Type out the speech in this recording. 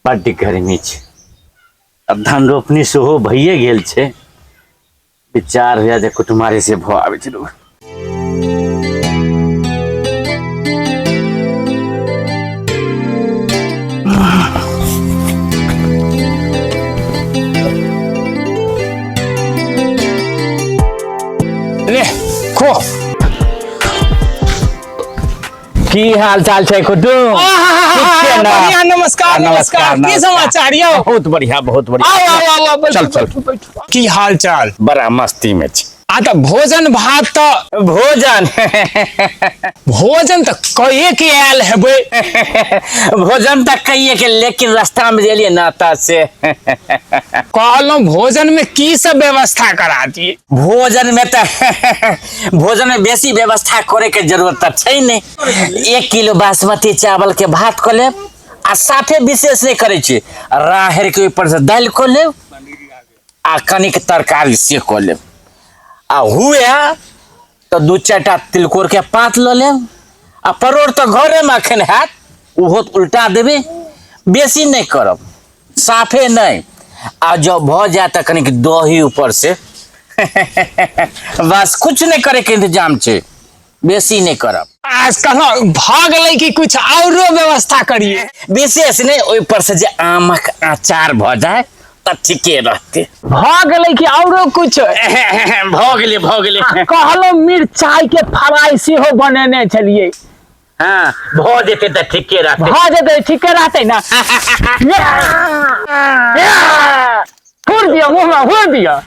बड्ड गर्मी छै। अब धान रोपनी सेहो भइए गेल छै। विचार होइए जे कुटुमारी से भऽ आबै छै। ले खो की हाल चाल छै कुटुम? बढ़िया, नमस्कार नमस्कार। की समाचार यौ? बहुत बढ़िया, बहुत बढ़िया। आओ आओ, चल चल। की हाल चाल? बड़ा मस्ती में छै। आ तो भोजन भात तो भोजन भोजन तो कहिए के आयल हेबे। भोजन तक कहिए के, लेकिन रास्ता में जेलिए नाता से कहलो भोजन में की सब व्यवस्था करा दिए? भोजन में तो भोजन में बेसी व्यवस्था करे के जरूरत तो छै नहीं। 1 किलो बासमती चावल के भात को ले, आ साथे विशेष नहीं करे छी। राहर के ऊपर से दाल को ले, आ कनिक तरकारी से को ले, आ हुए तो 2-4 तिलकोर के पात ल ले, आ परोड़ तो घरे में अखन हैत, उहो उल्टा देबे। बेसी नहीं करब, साफे नहीं। आ जब भ जाए तो कनिक दही ऊपर से बस कुछ नहीं करे के इंतजाम छे, बेसी नहीं करब। आज कहलो भाग ले कि कुछ औरो व्यवस्था करिए? विशेष नहीं, ओइ पर से जे आमक अचार भ जाए तो ठीके रहते। भाग ले कि औरो कुछ? भ गेले। कहलो मिर्चाई के फ्राई सेहो बनेने छलिए। हाँ, भ जेते तो ठीके रहते। भ जेते ठीके रहते ना। हुर दिया मुंह में, हुर दिया।